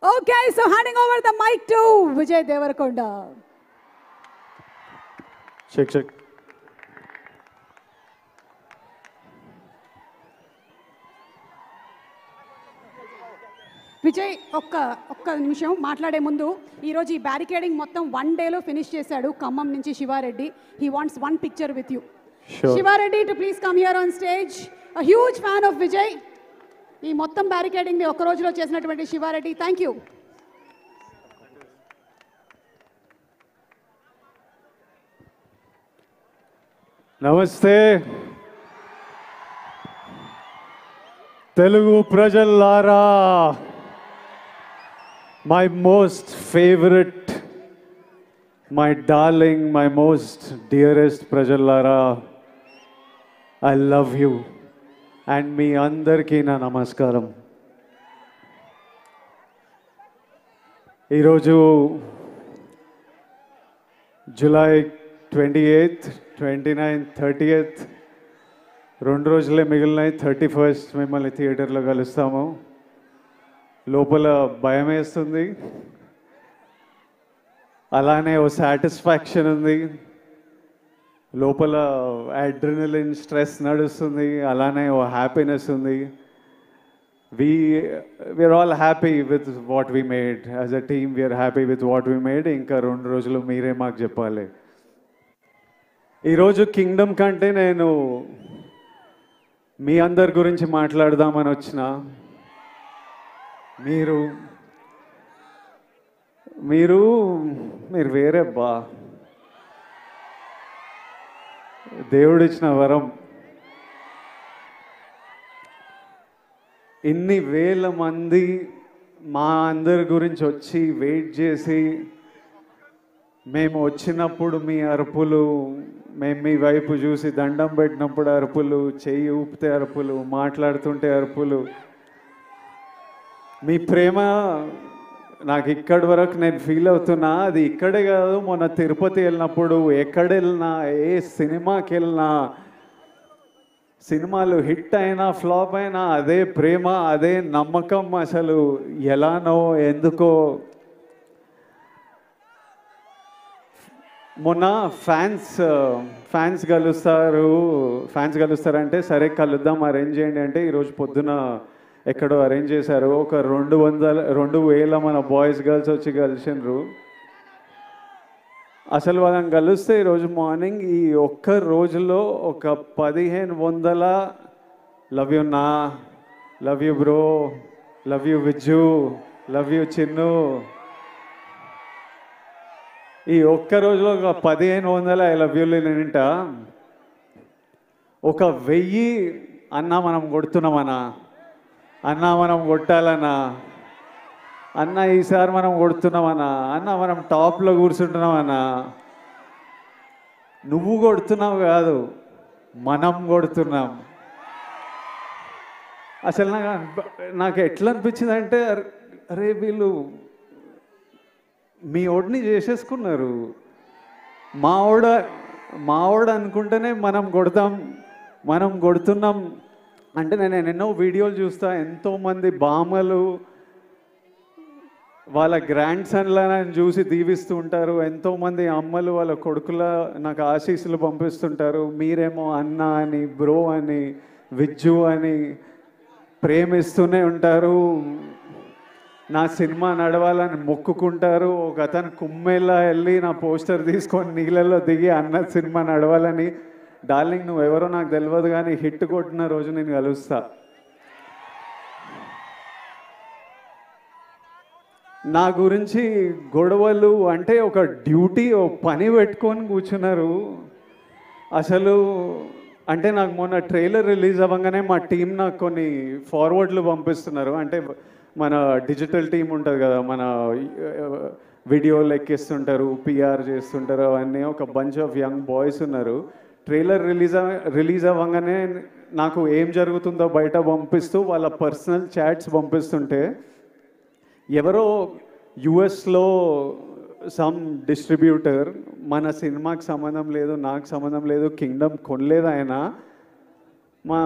Okay, so handing over the mic to Vijay Devarakonda. Check. Vijay ఒక్క నిమిషం మాట్లాడే ముందు ఈరోజు ఈ బ్యారికేడింగ్ మొత్తం 1 డేలో ఫినిష్ చేశాడు ఖమ్మం నుంచి Siva Reddy. He wants 1 picture with you. Siva Reddy to please come here on stage. A huge fan of Vijay. ఈ మొత్తం బ్యారికేడింగ్ ఒక్క రోజులో చేసినటువంటి శివారెడ్డి, థ్యాంక్ యూ. నమస్తే Telugu ప్రజల్లారా, my most favorite, my darling, my most dearest ప్రజల్లారా, I love you and మీ అందరికీ నా నమస్కారం. ఈరోజు జూలై 28th, 29th, 30th 2 రోజులే మిగిలినాయి. 31st మిమ్మల్ని థియేటర్లో కలుస్తాము. లోపల భయం వేస్తుంది, అలానే ఓ సాటిస్ఫాక్షన్ ఉంది. లోపల అడ్రినలిన్ స్ట్రెస్ నడుస్తుంది, అలానే ఓ హ్యాపీనెస్ ఉంది. We are all happy with what we made. As a team we are happy with what we made. ఇంకా 2 రోజులు మీరే మాకు చెప్పాలి. ఈరోజు కింగ్డమ్ కంటే నేను మీ అందరి గురించి మాట్లాడదామని వచ్చిన. మీరు మీరు మీరు వేరే బా, దేవుడిచ్చిన వరం. ఇన్ని వేల మంది మా అందరి గురించి వచ్చి వెయిట్ చేసి, మేము వచ్చినప్పుడు మీ అరుపులు, మేము మీ వైపు చూసి దండం పెట్టినప్పుడు అరుపులు, చెయ్యి ఊపితే అరుపులు, మాట్లాడుతుంటే అరుపులు, మీ ప్రేమ నాకు ఇక్కడి వరకు నేను ఫీల్ అవుతున్నా. అది ఇక్కడే కాదు, మొన్న తిరుపతి వెళ్ళినప్పుడు, ఎక్కడ వెళ్ళినా, ఏ సినిమాకి వెళ్ళినా, సినిమాలు హిట్ అయినా ఫ్లాప్ అయినా అదే ప్రేమ, అదే నమ్మకం. అసలు ఎలానో ఎందుకో. మొన్న ఫ్యాన్స్ కలుస్తారంటే సరే కలుద్దాం, అరేంజ్ చేయండి అంటే ఈరోజు పొద్దున ఎక్కడో అరేంజ్ చేశారు. ఒక 2,000 మన బాయ్స్ గర్ల్స్ వచ్చి కలిసినారు. అసలు వాళ్ళని కలిస్తే ఈరోజు మార్నింగ్ ఈ ఒక్క రోజులో ఒక 1,500 లవ్ యూ నా, love you bro, love you Vijju, love you Chinnu, ఈ ఒక్క రోజులో ఒక 1,500 ఐ లవ్ యూలు నింట. ఒక 1000 అన్నా మనం కొడుతున్నామన్నా, అన్నా మనం కొట్టాలన్నా, అన్న ఈసారి మనం కొడుతున్నామన్నా, అన్న మనం టాప్లో కూర్చుంటున్నామన్నా. నువ్వు కొడుతున్నావు కాదు, మనం కొడుతున్నాం. అసలు నాకు ఎట్లా అనిపించింది అంటే, అరే వీళ్ళు మీ ఓడిని చేసేసుకున్నారు. మావాడు అనుకుంటేనే మనం కొడుతున్నాం అంటే. నేను ఎన్నో వీడియోలు చూస్తా, ఎంతోమంది బామ్మలు వాళ్ళ గ్రాండ్ సన్లను చూసి దీవిస్తూ ఉంటారు. ఎంతోమంది అమ్మలు వాళ్ళ కొడుకుల నాకు ఆశీస్సులు పంపిస్తుంటారు. మీరేమో అన్న అని, బ్రో అని, విజ్జు అని ప్రేమిస్తూనే ఉంటారు. నా సినిమా నడవాలని మొక్కుకుంటారు. ఒక అతను కుమ్మేలా వెళ్ళి నా పోస్టర్ తీసుకొని నీళ్ళల్లో దిగి అన్న సినిమా నడవాలని. డార్లింగ్ నువ్వు ఎవరో నాకు తెలియదు, కానీ హిట్ కొట్టిన రోజు నేను కలుస్తా. నా గురించి గొడవలు అంటే ఒక డ్యూటీ, ఓ పని పెట్టుకొని కూర్చున్నారు. అసలు అంటే నాకు మొన్న ట్రైలర్ రిలీజ్ అవ్వగానే మా టీం నాకు కొన్ని ఫార్వర్డ్లు పంపిస్తున్నారు. అంటే మన డిజిటల్ టీం ఉంటుంది కదా, మన వీడియోలు ఎక్కిస్తుంటారు, పిఆర్ చేస్తుంటారు, అవన్నీ ఒక బంచ్ ఆఫ్ యంగ్ బాయ్స్ ఉన్నారు. ట్రైలర్ రిలీజ్ అవ్వగానే నాకు ఏం జరుగుతుందో బయట పంపిస్తూ వాళ్ళ పర్సనల్ చాట్స్ పంపిస్తుంటే, ఎవరో యుఎస్లో సమ్ డిస్ట్రిబ్యూటర్, మన సినిమాకి సంబంధం లేదు, నాకు సంబంధం లేదు, కింగ్డమ్ కొనలేదు ఆయన, మా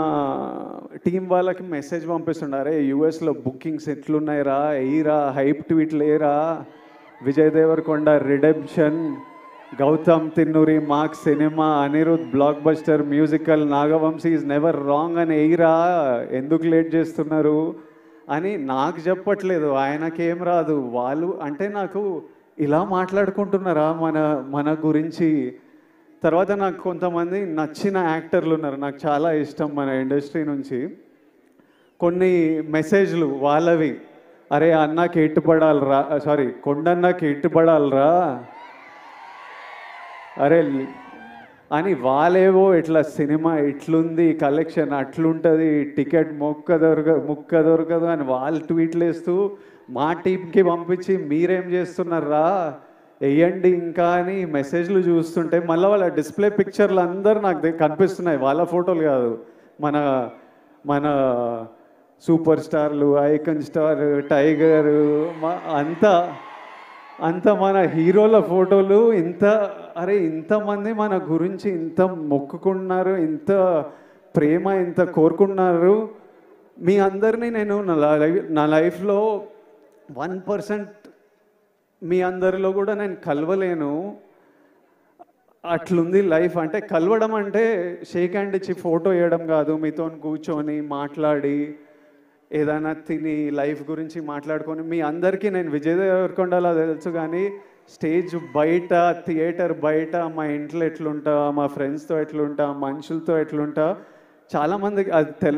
టీం వాళ్ళకి మెసేజ్ పంపిస్తుండారే యూఎస్లో బుకింగ్స్ ఎట్లున్నాయిరా, ఎయిరా, హైప్ ట్వీట్లు ఏరా, Vijay Deverakonda redemption, Gautam Tinnanuri mark cinema, Anirudh blockbuster musical, Nagavamsi is never wrong అని ఎయిరా, ఎందుకు లేట్ చేస్తున్నారు అని నాకు చెప్పట్లేదు, ఆయనకేం రాదు. వాళ్ళు అంటే నాకు ఇలా మాట్లాడుకుంటున్నారా మన గురించి. తర్వాత నాకు కొంతమంది నచ్చిన యాక్టర్లు ఉన్నారు, నాకు చాలా ఇష్టం మన ఇండస్ట్రీ నుంచి. కొన్ని మెసేజ్లు వాళ్ళవి, అరే అన్నకి ఎట్టుపడాలరా, సారీ కొండన్నకి ఎట్టుపడాలరా అరే అని, వాళ్ళేవో ఇట్లా సినిమా ఇట్లుంది, కలెక్షన్ అట్లుంటుంది, టికెట్ ముక్క దొరకదు అని వాళ్ళు ట్వీట్లు వేస్తూ మా టీంకి పంపించి మీరేం చేస్తున్నారా వేయండి ఇంకా అని మెసేజ్లు చూస్తుంటే మళ్ళీ వాళ్ళ డిస్ప్లే పిక్చర్లు అందరూ నాకు కనిపిస్తున్నాయి, వాళ్ళ ఫోటోలు కాదు, మన మన సూపర్ స్టార్లు, ఐకన్ స్టార్, టైగర్, అంత మన హీరోల ఫోటోలు. అరే ఇంతమంది మన గురించి ఇంత మొక్కుకున్నారు, ఇంత ప్రేమ ఇంత కోరుకున్నారు. మీ అందరినీ నేను నా లైఫ్లో 1% మీ అందరిలో కూడా నేను కలవలేను, అట్లుంది లైఫ్. అంటే కలవడం అంటే షేక్ హ్యాండ్ ఇచ్చి ఫోటో వేయడం కాదు, మీతో కూర్చొని మాట్లాడి ఏదైనా తిని లైఫ్ గురించి మాట్లాడుకొని. మీ అందరికీ నేను విజయ్ దేవరకొండలా తెలుసు, కానీ స్టేజ్ బయట, థియేటర్ బయట, మా ఇంట్లో ఎట్లుంటా, మా ఫ్రెండ్స్తో ఎట్లుంటా, మనుషులతో ఎట్లుంటా, చాలామందికి అది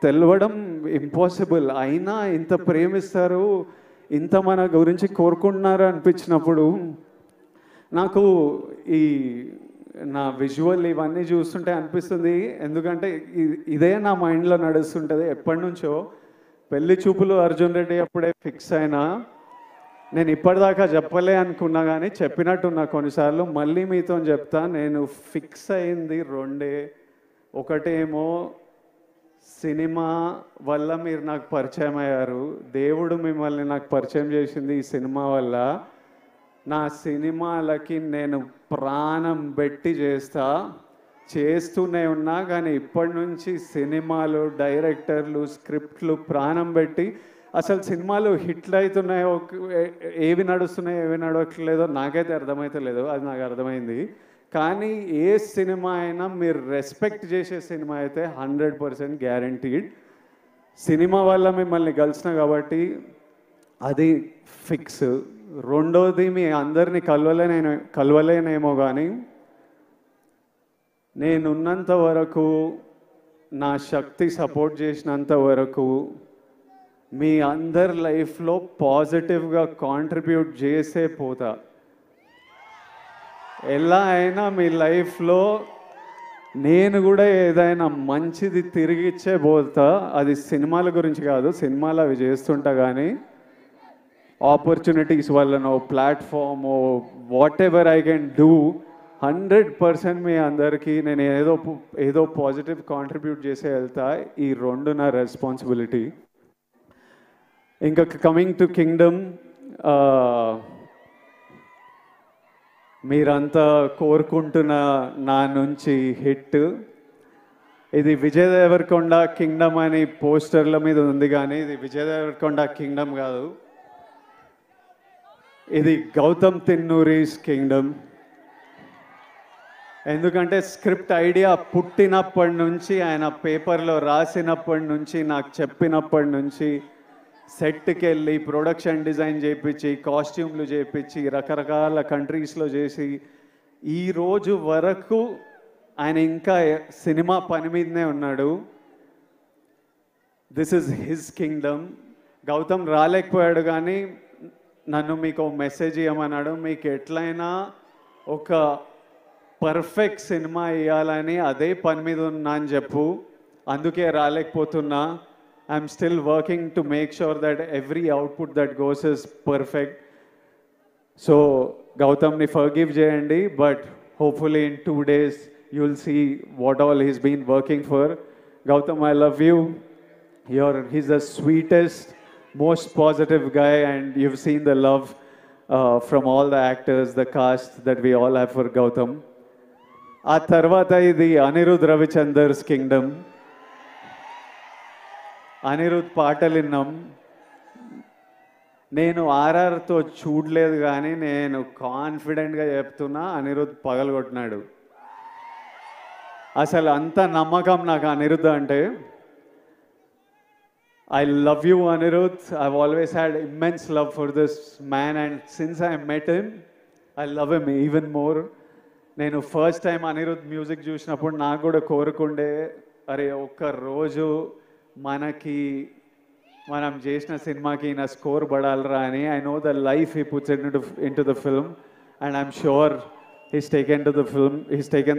తెలవడం ఇంపాసిబుల్. అయినా ఇంత ప్రేమిస్తారు, ఇంత మన గురించి కోరుకుంటున్నారు అనిపించినప్పుడు నాకు ఈ నా విజువల్ ఇవన్నీ చూస్తుంటే అనిపిస్తుంది. ఎందుకంటే ఇదే నా మైండ్లో నడుస్తుంటుంది ఎప్పటి నుంచో. పెళ్లి చూపులు అర్జున్ రెడ్డి అప్పుడే ఫిక్స్ అయినా, నేను ఇప్పటిదాకా చెప్పలే అనుకున్నా కానీ చెప్పినట్టున్నా కొన్నిసార్లు, మళ్ళీ మీతో చెప్తా. నేను ఫిక్స్ అయింది రెండే. ఒకటేమో సినిమా వల్ల మీరు నాకు పరిచయం అయ్యారు, దేవుడు మిమ్మల్ని నాకు పరిచయం చేసింది ఈ సినిమా వల్ల. నా సినిమాలకి నేను ప్రాణం పెట్టి చేస్తూనే ఉన్నా, కానీ ఇప్పటి నుంచి సినిమాలు, డైరెక్టర్లు, స్క్రిప్ట్లు ప్రాణం పెట్టి, అసలు సినిమాలు హిట్లు అవుతున్నాయో, ఏవి నడుస్తున్నాయో ఏవి నడవట్లేదో నాకైతే అర్థమవుతలేదు, అది నాకు అర్థమైంది. కానీ ఏ సినిమా అయినా మీరు రెస్పెక్ట్ చేసే సినిమా అయితే 100% గ్యారంటీడ్. సినిమా వల్ల మిమ్మల్ని కలిసిన కాబట్టి అది ఫిక్స్. రెండోది, మీ అందరినీ కలవలేనేమో కానీ నేనున్నంత వరకు, నా శక్తి సపోర్ట్ చేసినంత వరకు మీ అందరి లైఫ్లో పాజిటివ్గా కాంట్రిబ్యూట్ చేసే పోతా. ఎలా అయినా మీ లైఫ్లో నేను కూడా ఏదైనా మంచిది తిరిగి ఇచ్చే పోతా. అది సినిమాల గురించి కాదు, సినిమాలు అవి చేస్తుంటా, కానీ ఆపర్చునిటీస్ వల్లనో, ప్లాట్ఫామో, whatever I can do, 100% మీ అందరికీ నేను ఏదో పాజిటివ్ కాంట్రిబ్యూట్ చేసే వెళ్తా. ఈ రెండు నా రెస్పాన్సిబిలిటీ. ఇంకా కమింగ్ టు కింగ్డమ్, మీరంతా కోరుకుంటున్న నా నుంచి హిట్. ఇది విజయ్ దేవరకొండ కింగ్డమ్ అని పోస్టర్ల మీద ఉంది, కానీ ఇది విజయ్ దేవరకొండ కింగ్డమ్ కాదు, ఇది గౌతమ్ తిన్నూరీస్ కింగ్డమ్. ఎందుకంటే స్క్రిప్ట్ ఐడియా పుట్టినప్పటి నుంచి, ఆయన పేపర్లో రాసినప్పటి నుంచి, నాకు చెప్పినప్పటి నుంచి, సెట్కి వెళ్ళి ప్రొడక్షన్ డిజైన్ చేయించి, కాస్ట్యూమ్లు చేయించి, రకరకాల కంట్రీస్లో చేసి, ఈరోజు వరకు ఆయన ఇంకా సినిమా పని మీదనే ఉన్నాడు. This is his kingdom. Gautam రాలేకపోయాడు, కానీ నన్ను మీకు మెసేజ్ ఇవ్వమన్నాడు, మీకు ఎట్లయినా ఒక పర్ఫెక్ట్ సినిమా ఇవ్వాలని అదే పని మీద ఉన్నా అని చెప్పు, అందుకే రాలేకపోతున్నా. I'm still working to make sure that every output that goes is perfect. So Gautam ni forgive jayandi, but hopefully in 2 days you'll see what all he's been working for. Gautam, I love you. He's the sweetest, most positive guy, and you've seen the love from all the actors, the cast that we all have for Gautam. ఆ తర్వాత ఇది Anirudh రవిచందర్స్ Kingdom. Anirudh పాటలు విన్నాం. నేను ఆర్ఆర్తో చూడలేదు కానీ నేను కాన్ఫిడెంట్గా చెప్తున్నా అనిరుద్ పగలగొట్టినాడు. అసలు అంత నమ్మకం నాకు అనిరుద్ అంటే. I love you, Anirudh. I've always had immense love for this man, and since I met him, I love him even more. నేను ఫస్ట్ టైం అనిరుద్ మ్యూజిక్ చూసినప్పుడు నాకు కూడా కోరుకుండే, అరే ఒక్క రోజు మనం చేసిన సినిమాకి నా స్కోర్ పడాలరా అని. I know the life he puts in to the film, and I'm sure he's taken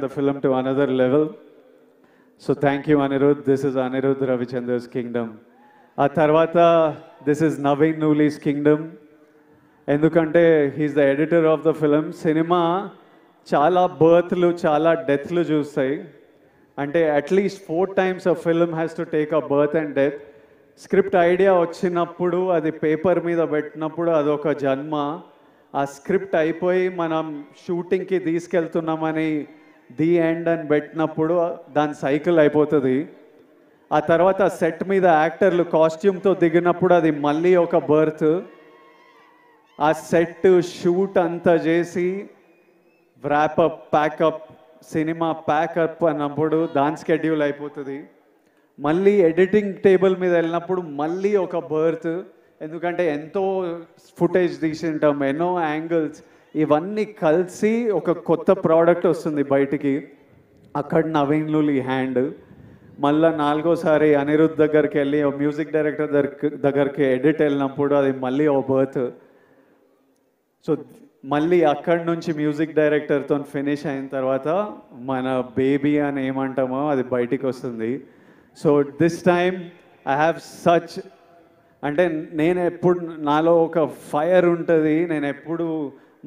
the film to another level. So thank you, Anirudh. This is Anirudh Ravichandra's Kingdom. ఆ తర్వాత this is Naveen Nooli's Kingdom. ఎందుకంటే he's the editor of the film. Cinema చాలా బర్త్లు చాలా డెత్లు చూస్తాయి. అంటే at least 4 times a film has to take a birth and death. Script idea వచ్చినప్పుడు అది paper మీద పెట్టినప్పుడు అదొక జన్మ. ఆ స్క్రిప్ట్ అయిపోయి మనం షూటింగ్కి తీసుకెళ్తున్నామని ది ఎండ్ అని పెట్టినప్పుడు దాని సైకిల్ అయిపోతుంది. ఆ తర్వాత సెట్ మీద యాక్టర్లు కాస్ట్యూమ్తో దిగినప్పుడు అది మళ్ళీ ఒక బర్త్. ఆ సెట్ షూట్ అంతా చేసి వ్రాపప్ ప్యాకప్ సినిమా ప్యాకప్ అన్నప్పుడు దాని స్కెడ్యూల్ అయిపోతుంది. మళ్ళీ ఎడిటింగ్ టేబుల్ మీద వెళ్ళినప్పుడు మళ్ళీ ఒక బర్త్. ఎందుకంటే ఎంతో ఫుటేజ్ తీసింటాం, ఎన్నో యాంగిల్స్, ఇవన్నీ కలిసి ఒక కొత్త ప్రోడక్ట్ వస్తుంది బయటికి. అక్కడ నవీన్ నూలి హ్యాండ్. మళ్ళీ 4వసారి అనిరుద్ దగ్గరికి వెళ్ళి మ్యూజిక్ డైరెక్టర్ దగ్గరికి ఎడిట్ వెళ్ళినప్పుడు అది మళ్ళీ ఓ బర్త్. సో మళ్ళీ అక్కడి నుంచి మ్యూజిక్ డైరెక్టర్తో ఫినిష్ అయిన తర్వాత మన బేబీ అని ఏమంటామో అది బయటికి వస్తుంది. So this time I have such, అంటే నేను ఎప్పుడు నాలో ఒక ఫైర్ ఉంటుంది, నేను ఎప్పుడు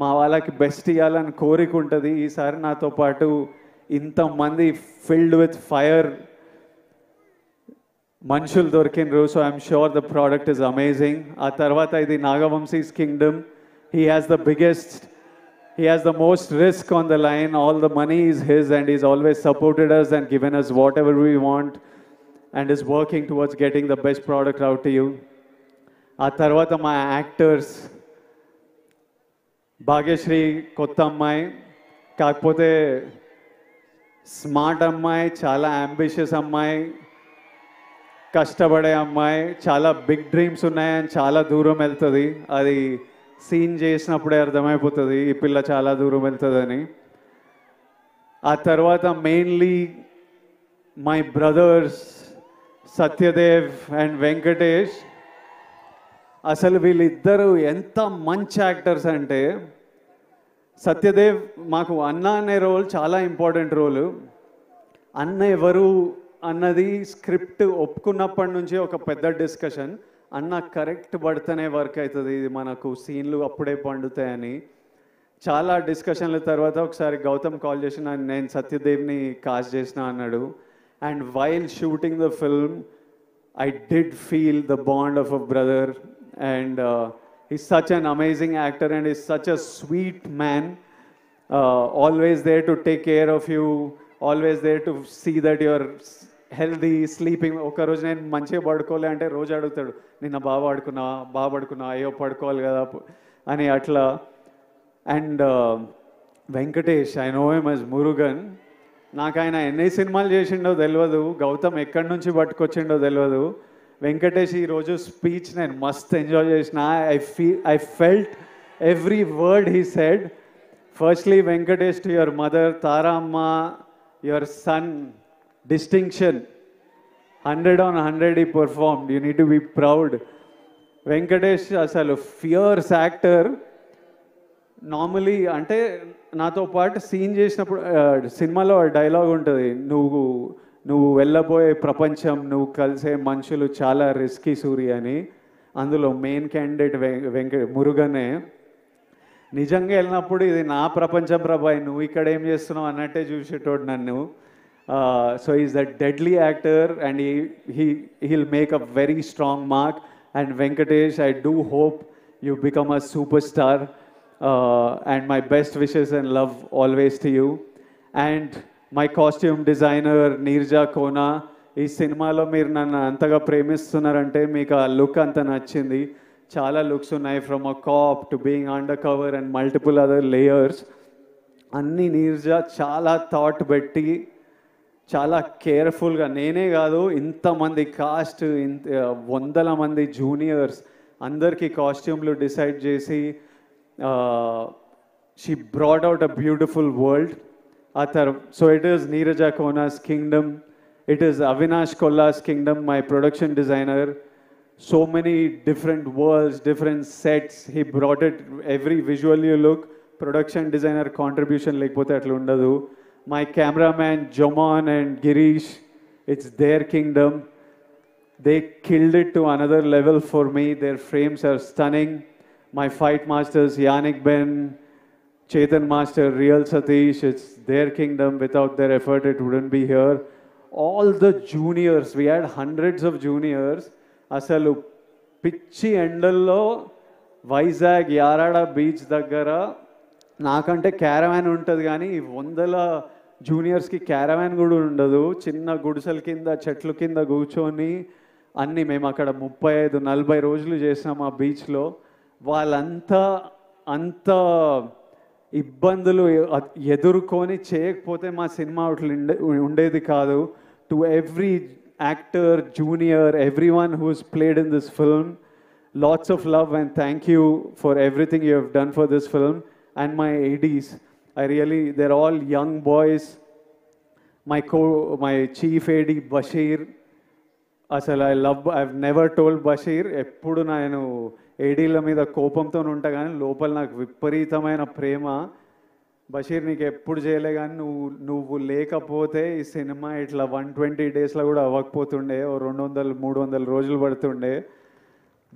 మా వాళ్ళకి బెస్ట్ ఇవ్వాలని కోరిక ఉంటుంది. ఈసారి నాతో పాటు ఇంతమంది ఫిల్డ్ విత్ ఫైర్ మనుషులు దొరికినరు. So I'm sure the product is amazing. ఆ తర్వాత ఇది Nagavamsi's kingdom. He has the most risk on the line. All the money is his and is always supported us and given us whatever we want and is working towards getting the best product out to you. ఆ తర్వాత మా actors, Bhagyashree కొత్త అమ్మాయి, కాకపోతే smart అమ్మాయి, చాలా ambitious అమ్మాయి, కష్టపడే అమ్మాయి, చాలా బిగ్ డ్రీమ్స్ ఉన్నాయని చాలా దూరం వెళ్తుంది. అది సీన్ చేసినప్పుడే అర్థమైపోతుంది ఈ పిల్ల చాలా దూరం వెళ్తుందని. ఆ తర్వాత mainly my brothers Satyadev and Venkatesh. అసలు వీళ్ళిద్దరూ ఎంత మంచి యాక్టర్స్ అంటే, సత్యదేవ్ మాకు అన్న అనే రోల్ చాలా ఇంపార్టెంట్ రోలు. అన్న ఎవరు అన్నది స్క్రిప్ట్ ఒప్పుకున్నప్పటి నుంచి ఒక పెద్ద డిస్కషన్. అన్న కరెక్ట్ పడితేనే వర్క్ అవుతుంది, ఇది మనకు సీన్లు అప్పుడే పండుతాయని చాలా డిస్కషన్ల తర్వాత ఒకసారి గౌతమ్ కాల్ చేసి నేను సత్యదేవ్ని కాస్ట్ చేసిన అన్నాడు. And while shooting the film I did feel the bond of a brother, and he's such an amazing actor and he's such a sweet man, always there to take care of you, always there to see that you're healthy, sleeping. ఒక రోజు నేను మంచిగా పడుకోలే అంటే రోజు అడుగుతాడు, నిన్న బాగా పడుకున్నా అయ్యో పడుకోవాలి కదా అని అట్లా. And Venkatesh, I know him as Murugan. నాకు ఆయన ఎన్ని సినిమాలు చేసిండో తెలియదు, గౌతమ్ ఎక్కడి నుంచి పట్టుకొచ్చిండో తెలియదు. వెంకటేష్ ఈరోజు స్పీచ్ నేను మస్త్ ఎంజాయ్ చేసిన. I felt every word he said. Firstly Venkatesh, to your mother Tara అమ్మ, your son distinction 100 on 100 he performed. You need to be proud. Venkatesh అసలు ఫియర్స్ యాక్టర్. నార్మలీ అంటే నాతో పాటు సీన్ చేసినప్పుడు సినిమాలో డైలాగ్ ఉంటుంది, నువ్వు వెళ్ళబోయే ప్రపంచం, నువ్వు కలిసే మనుషులు చాలా రిస్కీ సూర్య అని. అందులో మెయిన్ క్యాండిడేట్ మురుగనే. నిజంగా వెళ్ళినప్పుడు ఇది నా ప్రపంచం ప్రభాయ్, నువ్వు ఇక్కడ ఏం చేస్తున్నావు అన్నట్టే చూసేటోడు నన్ను. So is the deadly actor and he'll make a very strong mark. And Venkatesh, I do hope you become a superstar. And my best wishes and love always to you. And my costume designer Neerja Kona, ఈ సినిమాలో మీరు నన్ను అంతగా ప్రేమిస్తున్నారంటే మీకు ఆ look అంత నచ్చింది. చాలా లుక్స్ ఉన్నాయి, from a cap to being under cover and multiple other layers. అన్నీ నీర్జా చాలా థాట్ పెట్టి చాలా కేర్ఫుల్గా, నేనే కాదు ఇంతమంది కాస్ట్, వందల మంది జూనియర్స్ అందరికీ కాస్ట్యూమ్లు డిసైడ్ చేసి she brought out a beautiful world. So it is Neeraja Kona's kingdom, it is Avinash Kolla's kingdom, my production designer. So many different worlds, different sets, he brought it, every visual you look, production designer contribution lekapothe atla undadu. My cameraman Jomon and Girish, it's their kingdom. They killed it to another level for me. Their frames are stunning. My fight masters Yannick Ben, Chetan Master, Real Satish, it's their kingdom. Without their effort it wouldn't be here. All the juniors, we had hundreds of juniors. అసలు పిచ్చి ఎండల్లో Vizag Yarada beach దగ్గర నాకంటే caravan ఉంటుంది కానీ వందల జూనియర్స్కి caravan కూడా ఉండదు. చిన్న గుడిసెల కింద చెట్ల కింద కూర్చొని అన్నీ మేము అక్కడ 35-40 రోజులు చేసాం ఆ బీచ్లో. వాళ్ళంతా అంత ఇబ్బందులు ఎదుర్కొని చేయకపోతే మా సినిమా అట్లా ఉండేది కాదు. To every actor, junior, everyone who's played in this film, lots of love and thank you for everything you have done for this film. And my ADs, I really, they're all young boys. My chief AD Bashir, అసలు I've never told Bashir, ఎప్పుడు నేను ఏడీల మీద కోపంతో ఉంటా కానీ లోపల నాకు విపరీతమైన ప్రేమ. బషీర్ నీకు ఎప్పుడు చేయలే కానీ నువ్వు లేకపోతే ఈ సినిమా ఇట్లా 120 డేస్లో కూడా అవ్వకపోతుండే, 200-300 రోజులు పడుతుండే.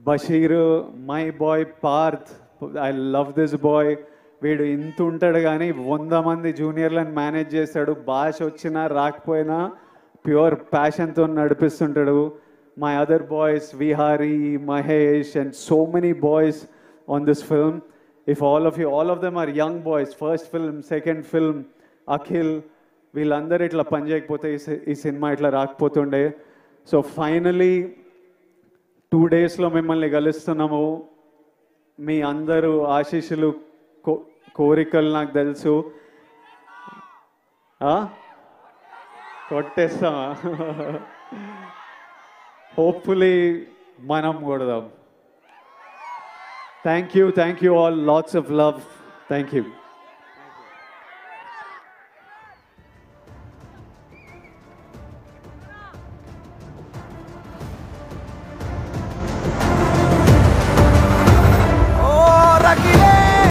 Basheer, my boy Parth, I love this boy. వీడు ఇంత ఉంటాడు కానీ 100 మంది జూనియర్లను మేనేజ్ చేస్తాడు. భాష వచ్చినా రాకపోయినా pure ప్యాషన్తో నడిపిస్తుంటాడు. My other boys, Vihari, Mahesh, and so many boys on this film. If all of them are young boys, first film, second film, Akhil, వీళ్ళందరూ ఇట్లా పని చేయకపోతే ఈ సినిమా ఇట్లా రాకపోతుండే. సో ఫైనలీ 2 డేస్లో మిమ్మల్ని కలుస్తున్నాము. మీ అందరూ ఆశీస్సులు, కోరికలు నాకు తెలుసు. కొట్టేస్తామా? హోప్ఫుల్లీ మనం కొడదాం. Thank you all, lots of love. Thank you.